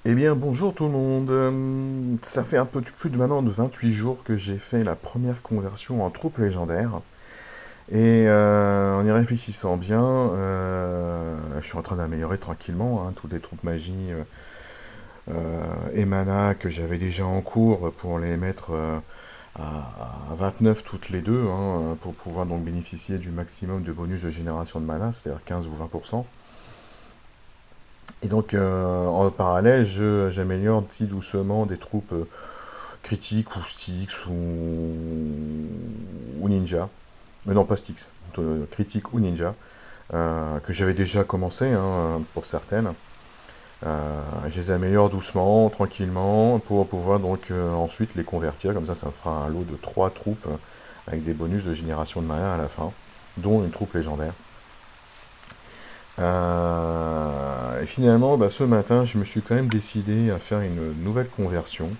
Eh bien, bonjour tout le monde. Ça fait un peu plus de maintenant de 28 jours que j'ai fait la première conversion en troupe légendaire. Et en y réfléchissant bien, je suis en train d'améliorer tranquillement toutes les troupes magie et mana que j'avais déjà en cours pour les mettre à 29 toutes les deux, pour pouvoir donc bénéficier du maximum de bonus de génération de mana, c'est-à-dire 15 ou 20%. Et donc, en parallèle, j'améliore petit doucement des troupes critiques ou Styx ou ninja. Mais non, pas Styx, critique ou ninja, que j'avais déjà commencé pour certaines. Je les améliore doucement, tranquillement, pour pouvoir donc ensuite les convertir. Comme ça me fera un lot de 3 troupes avec des bonus de génération de mana à la fin, dont une troupe légendaire. Et finalement, ce matin, je me suis quand même décidé à faire une nouvelle conversion.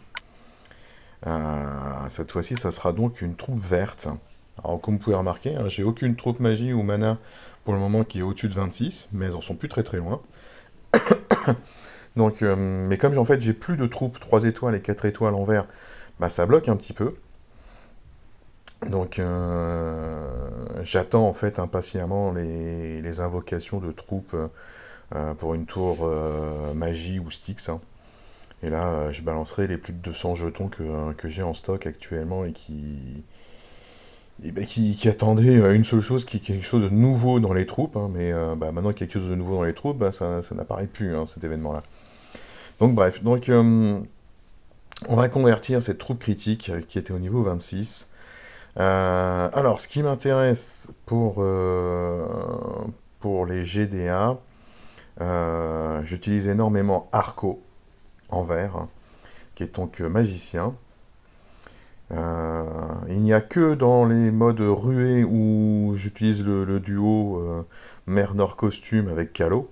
Cette fois-ci, ça sera donc une troupe verte. Alors, comme vous pouvez remarquer, j'ai aucune troupe magie ou mana pour le moment qui est au-dessus de 26, mais elles en sont plus très très loin. Donc, mais comme en fait j'ai plus de troupes 3 étoiles et 4 étoiles en vert, ça bloque un petit peu. Donc, j'attends en fait impatiemment les invocations de troupes pour une tour magie ou Styx, hein. Et là, je balancerai les plus de 200 jetons que j'ai en stock actuellement qui attendait une seule chose, qui est quelque chose de nouveau dans les troupes, hein, mais maintenant qu'il y a quelque chose de nouveau dans les troupes, ça n'apparaît plus, cet événement-là. Donc bref, on va convertir cette troupe critique qui était au niveau 26. Alors, ce qui m'intéresse pour les GDA, j'utilise énormément Arco en vert, hein, qui est donc magicien. Il n'y a que dans les modes ruée où j'utilise le duo Mernor costume avec Calo.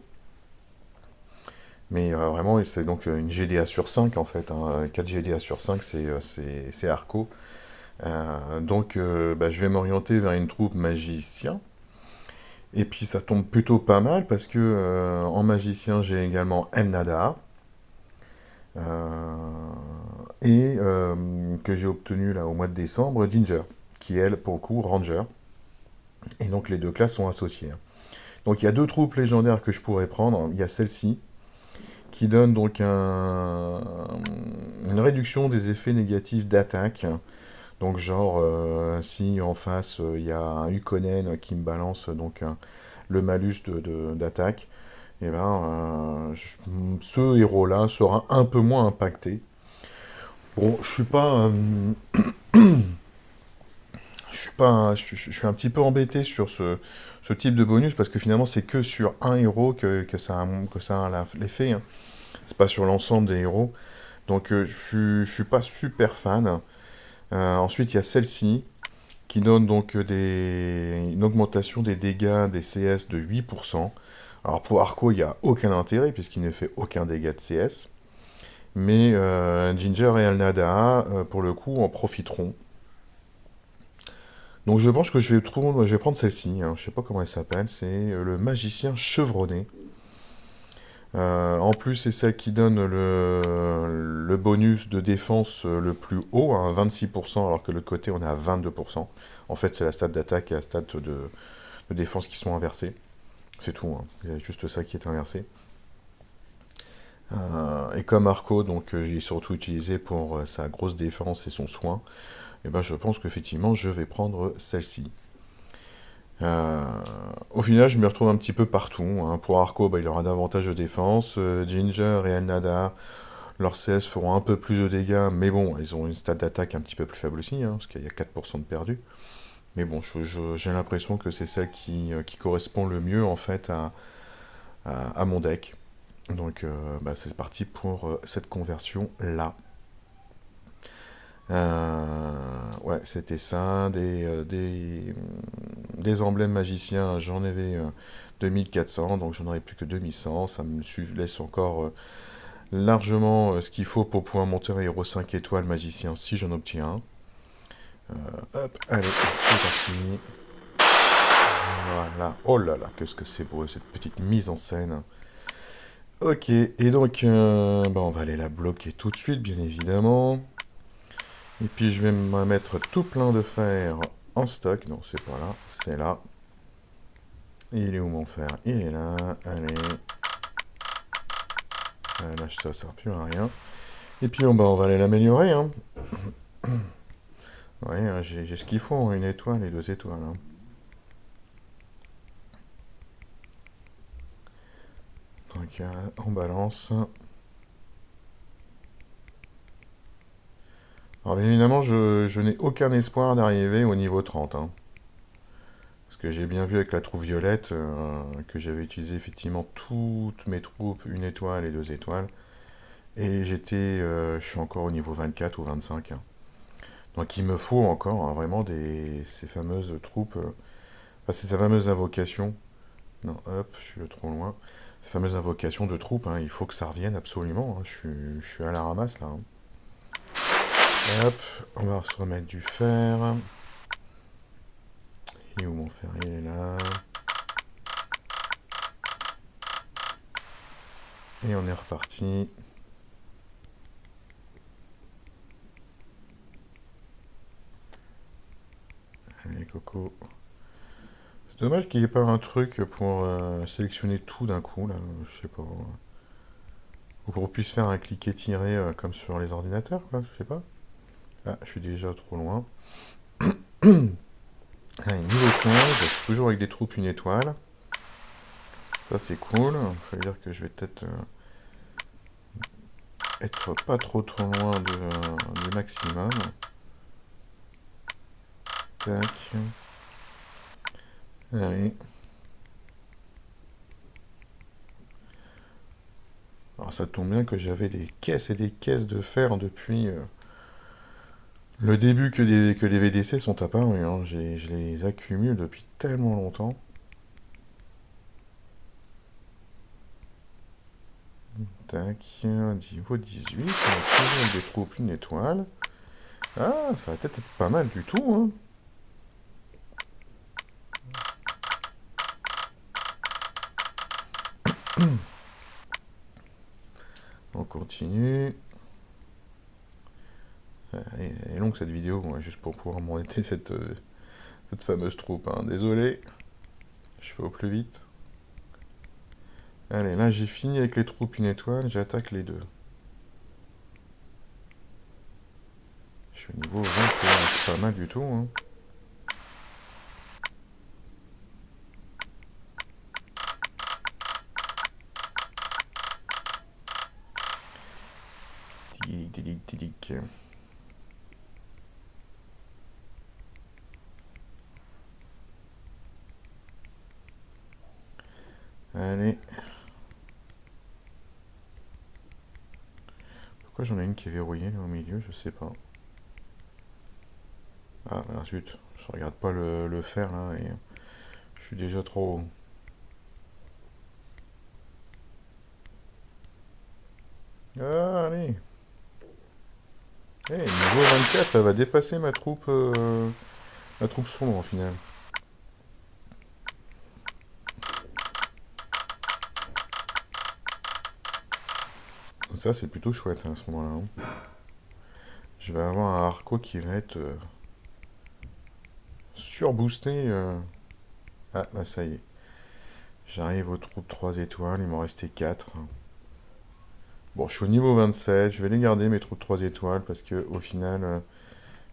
Mais vraiment, c'est donc une GDA sur 5 en fait, hein. 4 GDA sur 5, c'est Arco. Je vais m'orienter vers une troupe magicien. Et puis ça tombe plutôt pas mal parce que en magicien, j'ai également Elnada. Et que j'ai obtenu là au mois de décembre, Ginger, qui est elle pour le coup Ranger. Et donc les deux classes sont associées, hein. Donc il y a deux troupes légendaires que je pourrais prendre. Il y a celle-ci, qui donne donc une réduction des effets négatifs d'attaque. Donc genre, si en face il y a un Ukonen qui me balance le malus d'attaque, et ce héros-là sera un peu moins impacté. Bon, je suis un petit peu embêté sur ce type de bonus parce que finalement c'est que sur un héros que ça a l'effet, hein. C'est pas sur l'ensemble des héros. Donc je suis pas super fan. Ensuite il y a celle-ci qui donne donc une augmentation des dégâts des CS de 8%. Alors pour Arco il n'y a aucun intérêt puisqu'il ne fait aucun dégât de CS. Mais Ginger et Alnada pour le coup en profiteront. Donc je pense que je vais prendre celle-ci, hein. Je sais pas comment elle s'appelle, c'est le magicien chevronné. En plus, c'est celle qui donne le bonus de défense le plus haut, hein, 26%, alors que de l'autre côté, on est à 22%. En fait, c'est la stat d'attaque et la stat de défense qui sont inversées. C'est tout, hein. Il y a juste ça qui est inversé. Et comme Arco, donc j'ai surtout utilisé pour sa grosse défense et son soin, et je pense qu'effectivement, je vais prendre celle-ci. Euh, Au final, je me retrouve un petit peu partout, hein. Pour Arco, il aura davantage de défense. Ginger et Elnada, leurs CS feront un peu plus de dégâts, mais bon, ils ont une stat d'attaque un petit peu plus faible aussi, hein, parce qu'il y a 4% de perdu. Mais bon, j'ai l'impression que c'est celle qui correspond le mieux en fait à mon deck. Donc c'est parti pour cette conversion-là. Ouais, c'était ça. Des emblèmes magiciens, j'en avais 2400, donc j'en aurai plus que 2100. Ça me laisse encore largement ce qu'il faut pour pouvoir monter un héros 5 étoiles magicien si j'en obtiens un. Hop, allez, c'est parti. Voilà. Oh là là, qu'est-ce que c'est beau cette petite mise en scène. Ok, et donc, bah, on va aller la bloquer tout de suite, bien évidemment. Et puis je vais me mettre tout plein de fer en stock. Non, c'est pas là, c'est là. Il est où mon fer? Il est là. Allez. Là, ça sert plus à rien. Et puis bah, on va aller l'améliorer, hein. Ouais, j'ai ce qu'il faut, hein, une étoile et 2 étoiles, hein. Donc on balance. Alors bien évidemment, je n'ai aucun espoir d'arriver au niveau 30, hein. Parce que j'ai bien vu avec la troupe violette que j'avais utilisé effectivement toutes mes troupes, une étoile et 2 étoiles. Et je suis encore au niveau 24 ou 25, hein. Donc il me faut encore, hein, vraiment ces fameuses troupes, enfin, ces fameuses invocations. Non, hop, je suis trop loin. Ces fameuses invocations de troupes, hein, il faut que ça revienne absolument, hein. Je suis à la ramasse là, hein. Hop, on va se remettre du fer. Et où mon fer? Il est là. Et on est reparti. Allez, Coco. C'est dommage qu'il n'y ait pas un truc pour sélectionner tout d'un coup, là. Je sais pas. Ou qu'on puisse faire un cliquer-tirer comme sur les ordinateurs, quoi. Je sais pas. Ah, je suis déjà trop loin. Allez, niveau 15, je suis toujours avec des troupes une étoile. Ça, c'est cool. Ça veut dire que je vais peut-être être pas trop loin du maximum. Tac. Allez. Alors ça tombe bien que j'avais des caisses et des caisses de fer depuis le début que les VDC sont apparus, hein. Je les accumule depuis tellement longtemps. Tac, niveau 18, on a toujours des troupes, une étoile. Ah, ça va peut-être être pas mal du tout, hein. On continue. Elle est longue cette vidéo, moi, juste pour pouvoir monter cette fameuse troupe, hein. Désolé, je fais au plus vite. Allez, là j'ai fini avec les troupes une étoile, j'attaque les deux. Je suis au niveau 21, c'est pas mal du tout, hein. Tidic, tidic, tidic. Allez. Pourquoi j'en ai une qui est verrouillée là au milieu, je sais pas. Ah, zut, je regarde pas le fer là et je suis déjà trop haut. Ah, allez. Eh, niveau 24, elle va dépasser ma troupe sombre en final. Donc ça, c'est plutôt chouette, hein, à ce moment-là, hein. Je vais avoir un Arco qui va être surboosté. Ah, là, ça y est. J'arrive aux troupes 3 étoiles, il m'en restait 4. Bon, je suis au niveau 27, je vais les garder mes troupes 3 étoiles parce que au final,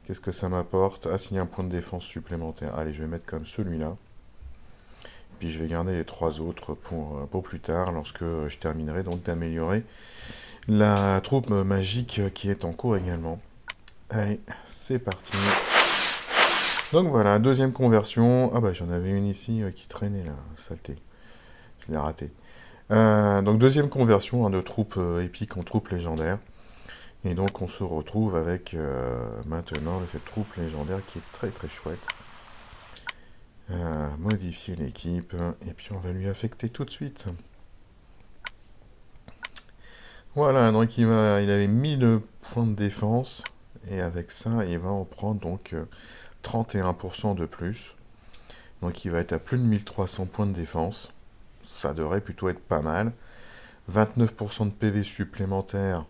qu'est-ce que ça m'apporte? Ah, s'il y a un point de défense supplémentaire. Allez, je vais mettre comme celui-là. Puis je vais garder les 3 autres pour plus tard, lorsque je terminerai donc d'améliorer la troupe magique qui est en cours également. Allez, c'est parti. Donc voilà, deuxième conversion. Ah bah j'en avais une ici qui traînait là, saleté. Je l'ai raté. Donc deuxième conversion, hein, de troupes épiques en troupes légendaires. Et donc on se retrouve avec maintenant cette troupe légendaire qui est très très chouette. Modifier l'équipe et puis on va lui affecter tout de suite. Voilà, donc il avait 1000 points de défense et avec ça il va en prendre donc 31% de plus. Donc il va être à plus de 1300 points de défense. Ça devrait plutôt être pas mal. 29% de PV supplémentaires.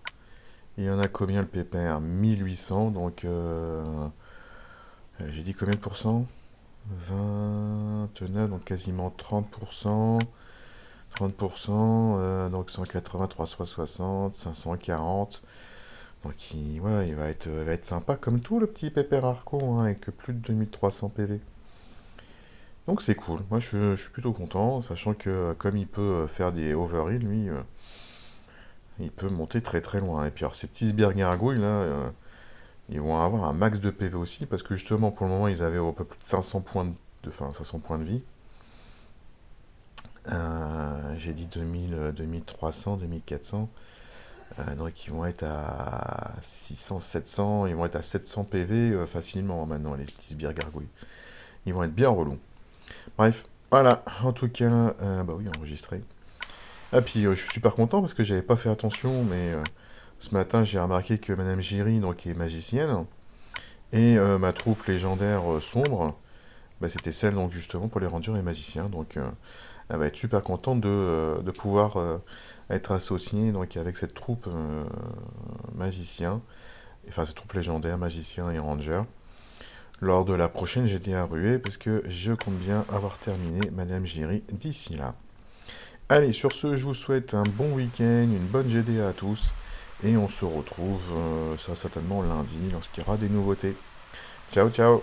Il y en a combien le pépère? 1800, donc j'ai dit combien de pourcents? 29, donc quasiment 30%. 30%, donc 180, 360, 540. Donc ouais, il va être sympa comme tout le petit pépère Arco, hein, avec plus de 2300 PV. Donc c'est cool, moi je suis plutôt content, sachant que comme il peut faire des overheal, lui, il peut monter très très loin. Et puis alors ces petits sbires-gargouilles là, ils vont avoir un max de PV aussi, parce que justement pour le moment ils avaient un peu plus de 500 points enfin, 500 points de vie. J'ai dit 2000, 2300, 2400. Donc ils vont être à 600, 700, ils vont être à 700 PV facilement maintenant, les petits sbires gargouilles. Ils vont être bien relous. Bref, voilà, en tout cas, bah oui, enregistré. Ah puis je suis super content parce que j'avais pas fait attention, mais ce matin j'ai remarqué que Madame Giry, donc, est magicienne, et ma troupe légendaire sombre, bah, c'était celle donc justement pour les rangers et magiciens, donc elle va être super contente de pouvoir être associée donc, avec cette troupe magicien, enfin cette troupe légendaire, magicien et ranger, lors de la prochaine GDA ruée, parce que je compte bien avoir terminé Madame Giry d'ici là. Allez, sur ce, je vous souhaite un bon week-end, une bonne GDA à tous, et on se retrouve ça certainement lundi lorsqu'il y aura des nouveautés. Ciao ciao.